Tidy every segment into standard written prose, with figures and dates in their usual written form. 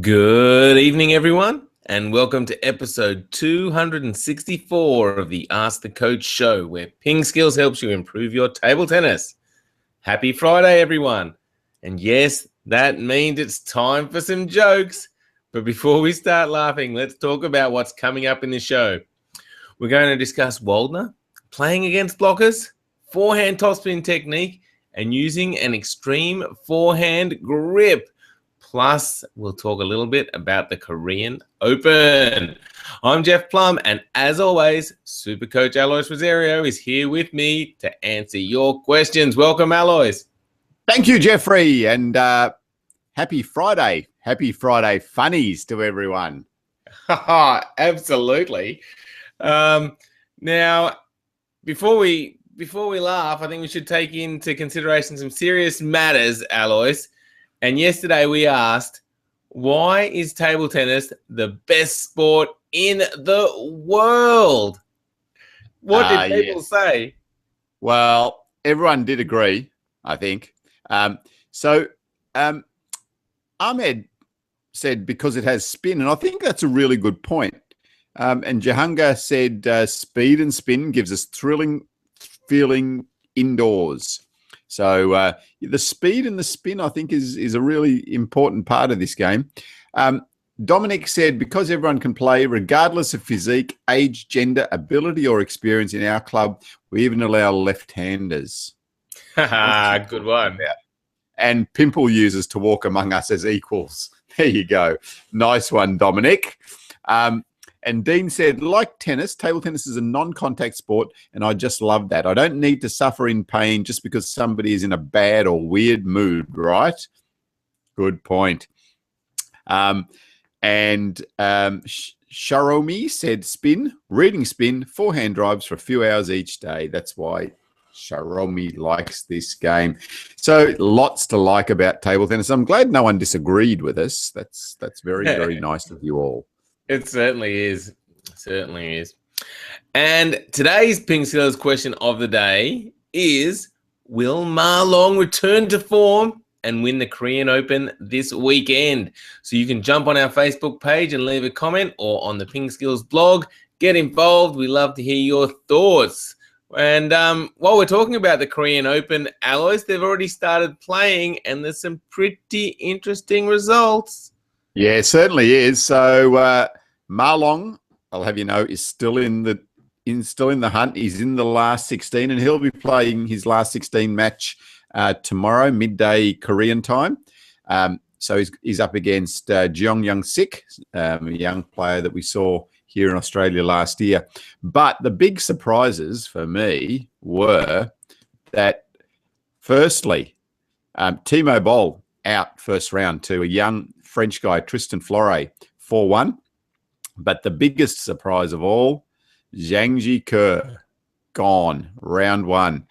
Good evening, everyone, and welcome to episode 264 of the Ask the Coach show, where PingSkills helps you improve your table tennis. Happy Friday, everyone. And yes, that means it's time for some jokes. But before we start laughing, let's talk about what's coming up in the show. We're going to discuss Waldner, playing against blockers, forehand topspin technique, and using an extreme forehand grip. Plus, we'll talk a little bit about the Korean Open. I'm Jeff Plum, and as always, Super Coach Alois Rosario is here with me to answer your questions. Welcome, Alois. Thank you, Jeffrey, and happy Friday. Happy Friday funnies to everyone. Absolutely. Now, before we laugh, I think we should take into consideration some serious matters, Alois. And yesterday we asked, why is table tennis the best sport in the world? What did people say? Well, everyone did agree, I think. Ahmed said because it has spin, and I think that's a really good point. And Jahanga said speed and spin gives us thrilling feeling indoors. So the speed and the spin, I think, is a really important part of this game. Dominic said, because everyone can play, regardless of physique, age, gender, ability, or experience in our club, we even allow left-handers. Good one. And pimple users to walk among us as equals. There you go. Nice one, Dominic. And Dean said, like tennis, table tennis is a non-contact sport, and I just love that. I don't need to suffer in pain just because somebody is in a bad or weird mood, right? Good point. Sharomi said spin, reading spin, forehand drives for a few hours each day. That's why Sharomi likes this game. So lots to like about table tennis. I'm glad no one disagreed with us. That's very, very nice of you all. It certainly is. Certainly is. And today's PingSkills question of the day is, will Ma Long return to form and win the Korean Open this weekend? So you can jump on our Facebook page and leave a comment, or on the PingSkills blog. Get involved. We love to hear your thoughts. And while we're talking about the Korean Open, Alois, they've already started playing, and there's some pretty interesting results. Yeah, it certainly is. So Ma Long, I'll have you know, is still in the hunt. He's in the last 16, and he'll be playing his last 16 match tomorrow, midday Korean time. So he's up against Jeong Young Sik, a young player that we saw here in Australia last year. But the big surprises for me were that, firstly, Timo Boll out first round to a young French guy, Tristan Flore, 4-1. But the biggest surprise of all, Zhang Ke gone, round one.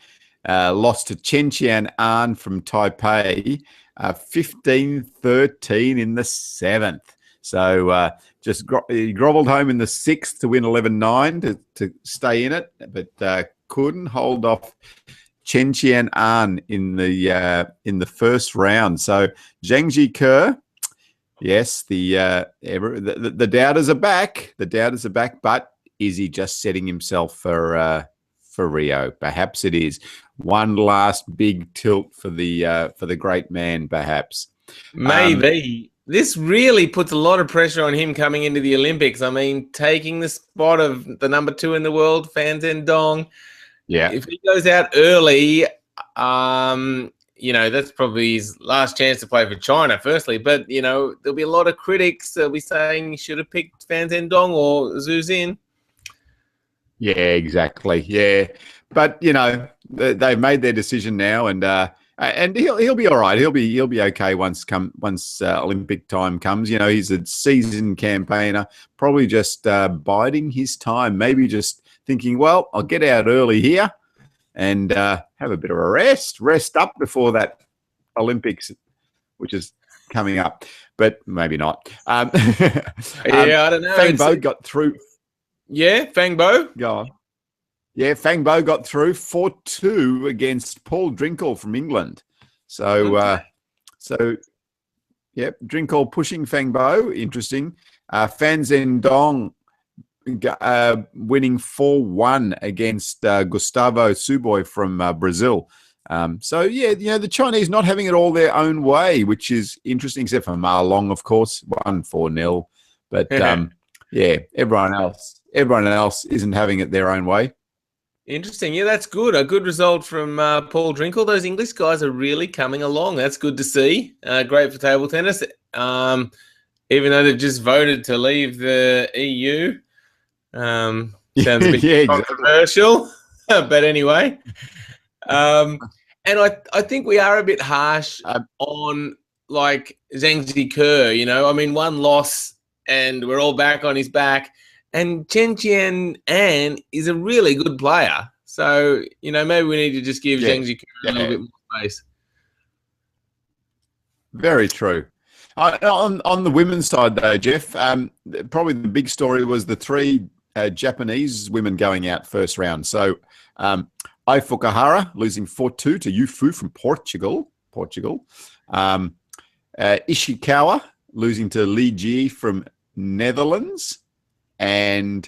Lost to Chen Qian An from Taipei, 15-13 in the seventh. So just he grovelled home in the sixth to win 11-9 to stay in it, but couldn't hold off Chen Qian An in the first round. So Zhang Ke, yes, the doubters are back. The doubters are back, but is he just setting himself for Rio? Perhaps it is one last big tilt for the great man. Perhaps maybe. This really puts a lot of pressure on him coming into the Olympics. I mean, taking the spot of the number 2 in the world, Fan Zhendong. Yeah. If he goes out early, that's probably his last chance to play for China, firstly. But, there'll be a lot of critics that'll be saying he should have picked Fan Zhendong or Zhu Xin. Yeah, exactly. Yeah. But, they've made their decision now, and he'll be all right. He'll be okay once Olympic time comes. He's a seasoned campaigner, probably just biding his time, maybe just thinking, well, I'll get out early here and have a bit of a rest up before that Olympics, which is coming up, but maybe not. I don't know. Fang Bo got through. Yeah, Fang Bo? Go on. Yeah, Fang Bo got through 4-2 against Paul Drinkle from England. So, Yep. Drinkall pushing Fangbo. Interesting. Fan Zhendong winning 4-1 against Gustavo Suboy from Brazil. So, yeah, the Chinese not having it all their own way, which is interesting, except for Ma Long, of course, won 4-0. But, yeah, everyone else isn't having it their own way. Interesting. Yeah, that's good. A good result from Paul Drinkall. Those English guys are really coming along. That's good to see. Great for table tennis. Even though they've just voted to leave the EU. Sounds a bit controversial. But anyway. And I think we are a bit harsh on like Zhang Zique, I mean, one loss and we're all back on his back. And Chen Qian An is a really good player. So, maybe we need to just give Zhang Zique a little bit more space. Very true. On the women's side, though, Jeff, probably the big story was the 3 Japanese women going out first round. So, Ai Fukuhara losing 4-2 to Yufu from Portugal. Ishikawa losing to Li Ji from Netherlands. And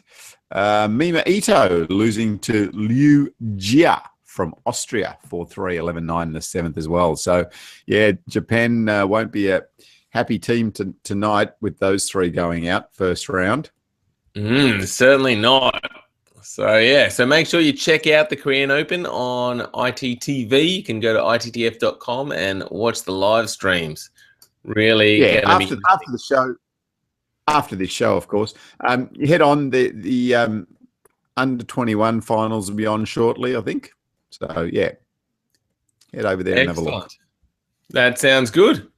Mima Ito losing to Liu Jia from Austria, 4-3, 11-9 in the 7th as well. So, yeah, Japan won't be a happy team tonight with those 3 going out first round. Certainly not. So, yeah, so make sure you check out the Korean Open on ITTV. You can go to ittf.com and watch the live streams. Really, after the show. After this show, of course, you head on the under 21 finals will be on shortly, I think. So yeah, head over there and have a look. That sounds good.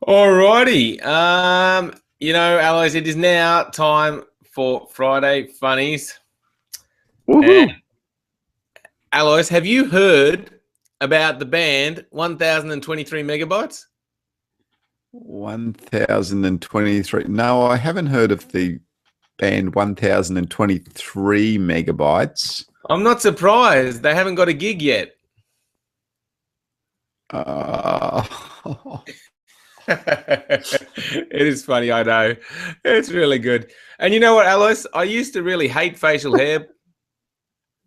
All righty. Alois, it is now time for Friday Funnies. Alois, have you heard about the band 1023 Megabytes? 1023. No, I haven't heard of the band 1023 Megabytes. I'm not surprised. They haven't got a gig yet. It is funny, I know. It's really good. And you know what, Alice? I used to really hate facial hair,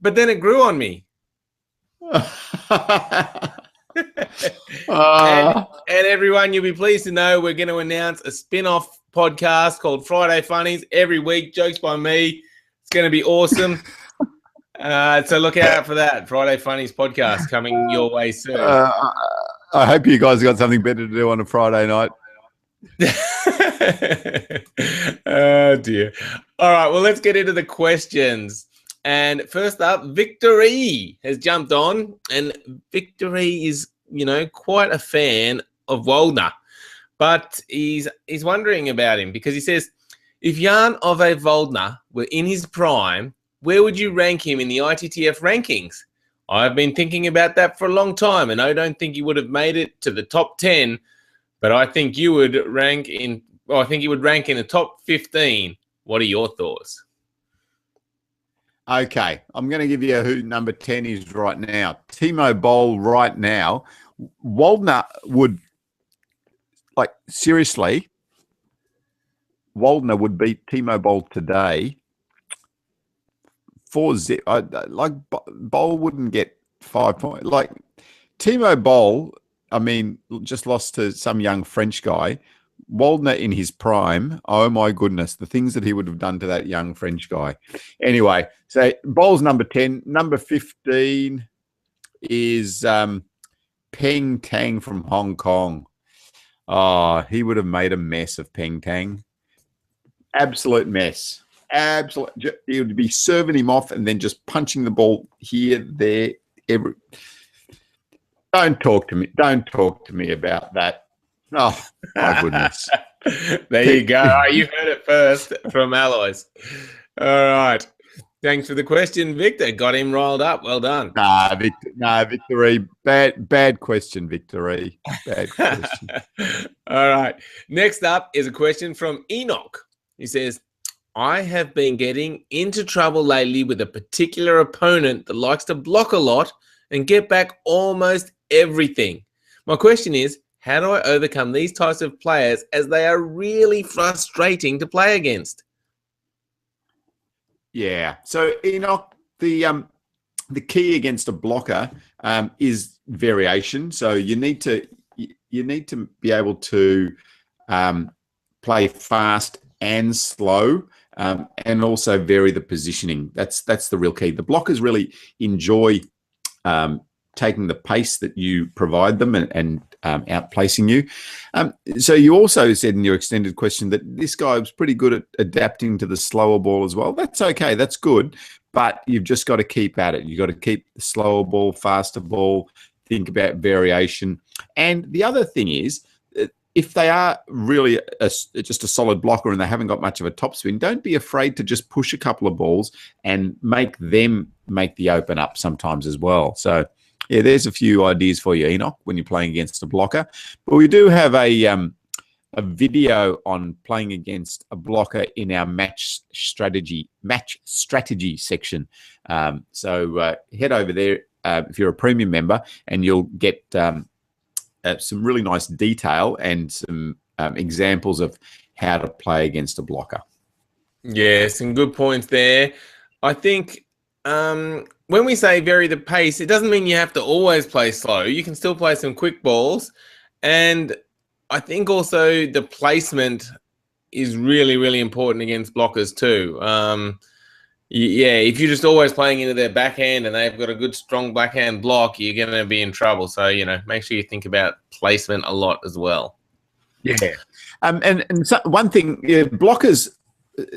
but then it grew on me. And everyone, you'll be pleased to know we're going to announce a spin-off podcast called Friday Funnies every week. Jokes by me. It's going to be awesome. So look out for that Friday Funnies podcast coming your way soon. I hope you guys got something better to do on a Friday night. Oh dear. All right, well, let's get into the questions. And first up, Victory has jumped on, and Victory is, quite a fan of Waldner, but he's wondering about him because he says, if Jan Ove Waldner were in his prime, where would you rank him in the ITTF rankings? I've been thinking about that for a long time, and I don't think he would have made it to the top 10, but I think you would rank in. Well, I think he would rank in the top 15. What are your thoughts? Okay, I'm going to give you who number 10 is right now. Timo Boll right now. Waldner would, seriously, Waldner would beat Timo Boll today. 4-0. Boll wouldn't get 5 points. Timo Boll, just lost to some young French guy. Waldner in his prime, oh my goodness, the things that he would have done to that young French guy. Anyway, so Boll's number 10. Number 15 is Peng Tang from Hong Kong. Oh, he would have made a mess of Peng Tang. Absolute mess. Absolute. He would be serving him off and then just punching the ball here, there, every. Don't talk to me. Don't talk to me about that. Oh, my goodness. There you go. Oh, you heard it first from Alois. All right. Thanks for the question, Victor. Got him riled up. Well done. Victory. Bad question, Victory. Bad question. All right. Next up is a question from Enoch. He says, I have been getting into trouble lately with a particular opponent that likes to block a lot and get back almost everything. My question is, How do I overcome these types of players as they are really frustrating to play against? Yeah. So, the key against a blocker is variation. So you need to be able to play fast and slow, and also vary the positioning. That's the real key. The blockers really enjoy taking the pace that you provide them and outplacing you. So you also said in your extended question that this guy was pretty good at adapting to the slower ball as well. That's okay. That's good. But you've just got to keep at it. You've got to keep the slower ball, faster ball, think about variation. And the other thing is, if they are really just a solid blocker and they haven't got much of a topspin, don't be afraid to just push a couple of balls and make them make the open up sometimes as well. So, yeah, there's a few ideas for you, Enoch, when you're playing against a blocker. But we do have a video on playing against a blocker in our match strategy section. So head over there if you're a premium member, and you'll get some really nice detail and some examples of how to play against a blocker. Yeah, some good points there. I think when we say vary the pace, it doesn't mean you have to always play slow. You can still play some quick balls. And I think also the placement is really, really important against blockers too. Yeah, if you're just always playing into their backhand and they've got a good, strong backhand block, you're going to be in trouble. So, make sure you think about placement a lot as well. Yeah. And so one thing, blockers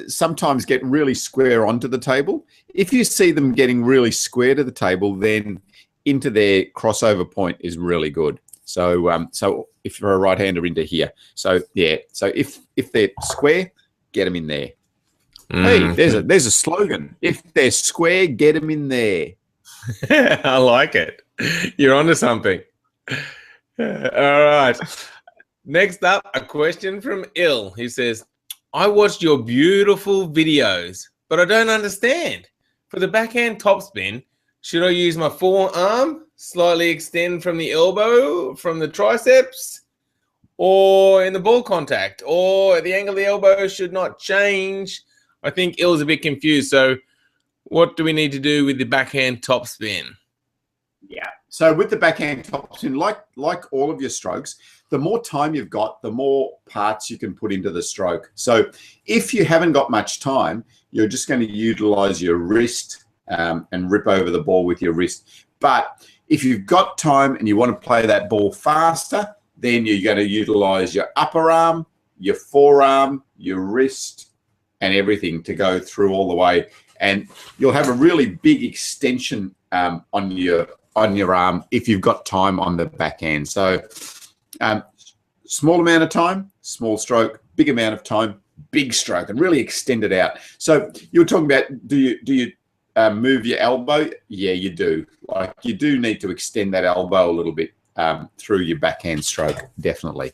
sometimes get really square onto the table. If you see them getting really square to the table, then into their crossover point is really good. So so if you're a right-hander, into here. So yeah, so if they're square, get them in there. Hey, there's a slogan. If they're square, get them in there. I like it. You're onto something. All right. Next up, a question from Il. He says, I watched your beautiful videos, but I don't understand. For the backhand topspin, should I use my forearm, slightly extend from the elbow, from the triceps, or in the ball contact, or the angle of the elbow should not change? I think Il's a bit confused. So what do we need to do with the backhand topspin? Yeah. So with the backhand topspin, like all of your strokes, the more time you've got, the more parts you can put into the stroke. So if you haven't got much time, you're just going to utilize your wrist and rip over the ball with your wrist. But if you've got time and you want to play that ball faster, then you're going to utilize your upper arm, your forearm, your wrist, and everything to go through all the way. And you'll have a really big extension on your arm if you've got time on the backhand. So small amount of time, small stroke, big amount of time, big stroke, and really extend it out. So you were talking about, do you move your elbow? Yeah, you do. Like, you do need to extend that elbow a little bit through your backhand stroke, definitely.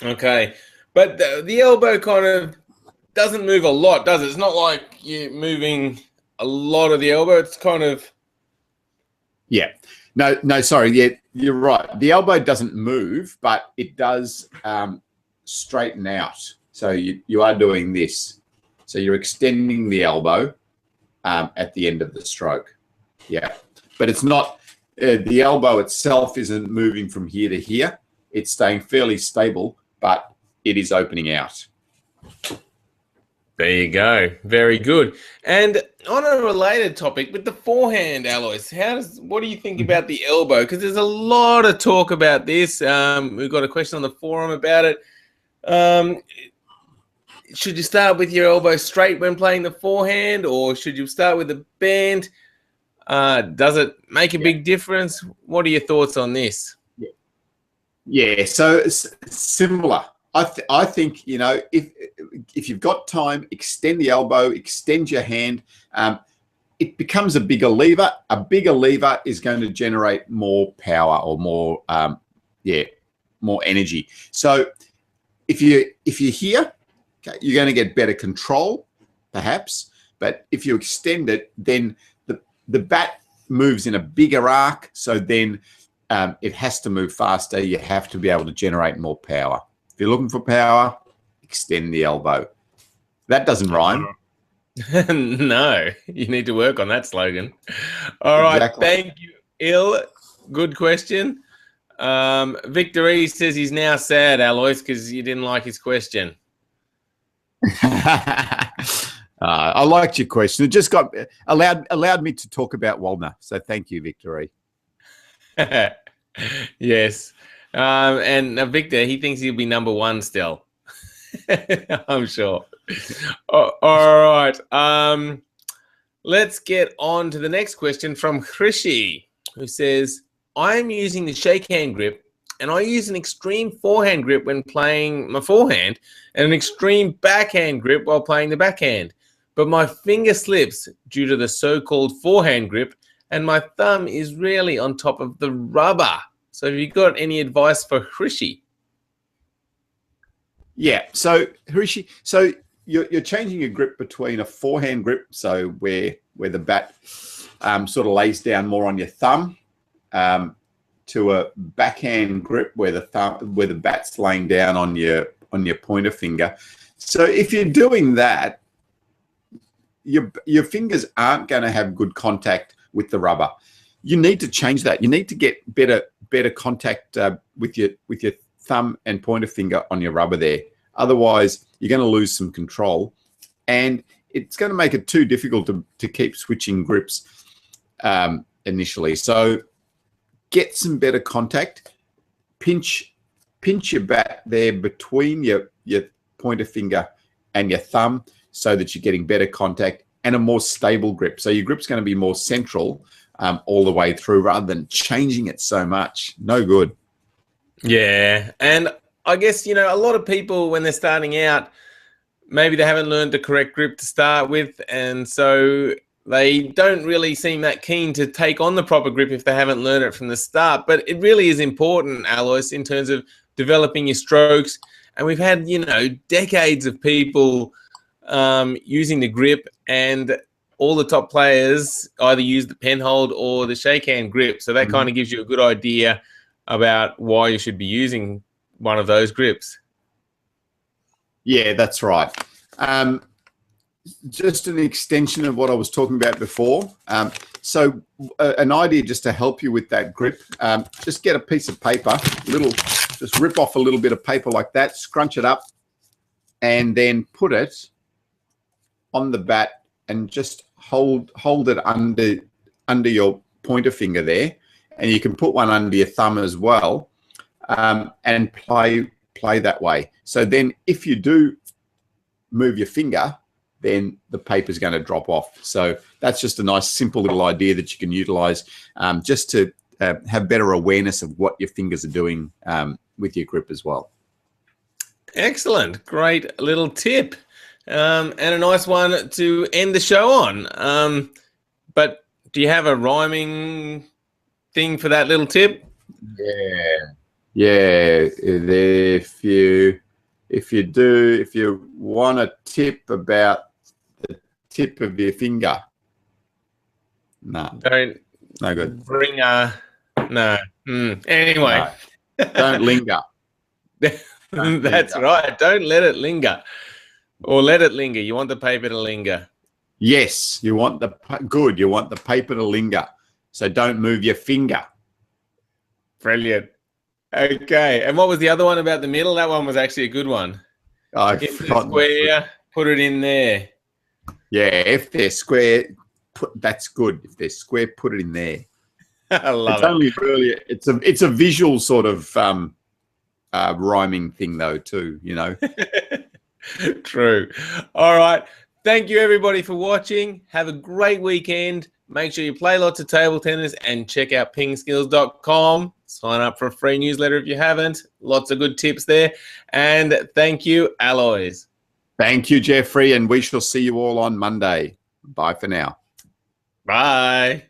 Okay. But the elbow kind of doesn't move a lot, does it? It's not like you're moving a lot of the elbow. It's kind of... Yeah. No, sorry. Yeah, you're right. The elbow doesn't move, but it does straighten out. So you are doing this. So you're extending the elbow at the end of the stroke. Yeah. But it's not, the elbow itself isn't moving from here to here. It's staying fairly stable, but it is opening out. There you go. Very good. And on a related topic, with the forehand, Alois, what do you think about the elbow? Because there's a lot of talk about this. We've got a question on the forum about it. Should you start with your elbow straight when playing the forehand, or should you start with a bend? Does it make a big difference? What are your thoughts on this? Yeah, so it's similar. I think, if you've got time, extend the elbow, extend your hand. It becomes a bigger lever. A bigger lever is going to generate more power or more energy. So if you're here, okay, you're going to get better control, perhaps. But if you extend it, then the bat moves in a bigger arc. So then it has to move faster. You have to be able to generate more power. If you're looking for power, extend the elbow. That doesn't rhyme. No, you need to work on that slogan. All right, Exactly. thank you, Il. Good question. Victor E says he's now sad, Alois, because you didn't like his question. I liked your question. It just got allowed me to talk about Waldner. So thank you, Victor E. Yes. And Victor, he thinks he'll be number one still. I'm sure. All right. Let's get on to the next question from Hrishi, who says, I'm using the shake hand grip, and I use an extreme forehand grip when playing my forehand and an extreme backhand grip while playing the backhand. But my finger slips due to the so-called forehand grip, and my thumb is really on top of the rubber. So have you got any advice for Hrishi? Yeah. So Hrishi, so you're changing your grip between a forehand grip, so where the bat sort of lays down more on your thumb, to a backhand grip where the bat's laying down on your pointer finger. So if you're doing that, your fingers aren't going to have good contact with the rubber. You need to change that. You need to get better contact with your thumb and pointer finger on your rubber there. Otherwise, you're going to lose some control, and it's going to make it too difficult to keep switching grips initially. So get some better contact. Pinch your bat there between your pointer finger and your thumb so that you're getting better contact and a more stable grip. So your grip's going to be more central all the way through rather than changing it so much. No good. Yeah. And I guess, a lot of people when they're starting out, maybe they haven't learned the correct grip to start with. And so they don't really seem that keen to take on the proper grip if they haven't learned it from the start. But it really is important, Alois, in terms of developing your strokes. And we've had, decades of people using the grip, and all the top players either use the pen hold or the shake hand grip. So that kind of gives you a good idea about why you should be using one of those grips. Yeah, that's right. Just an extension of what I was talking about before. So an idea just to help you with that grip, just get a piece of paper, just rip off a little bit of paper like that, scrunch it up, and then put it on the bat and just hold it under your pointer finger there. And you can put one under your thumb as well, and play that way. So then if you do move your finger, then the paper is going to drop off. So that's just a nice, simple little idea that you can utilize just to have better awareness of what your fingers are doing with your grip as well. Excellent. Great little tip. And a nice one to end the show on. But do you have a rhyming thing for that little tip? Yeah. If you want a tip about the tip of your finger, no good. Bring no. Anyway, no. Don't linger. That's right. Don't let it linger, or let it linger. You want the paper to linger. Yes, you want the paper to linger. So don't move your finger. Brilliant. Okay. And what was the other one about the middle? That one was actually a good one. If they're square, put it in there. Yeah, if they're square, that's good. If they're square, put it in there. I love it. It's a visual sort of rhyming thing though too, True. All right. Thank you everybody for watching. Have a great weekend. Make sure you play lots of table tennis and check out PingSkills.com. Sign up for a free newsletter if you haven't. Lots of good tips there. And thank you, Alois. Thank you, Jeffrey. And we shall see you all on Monday. Bye for now. Bye.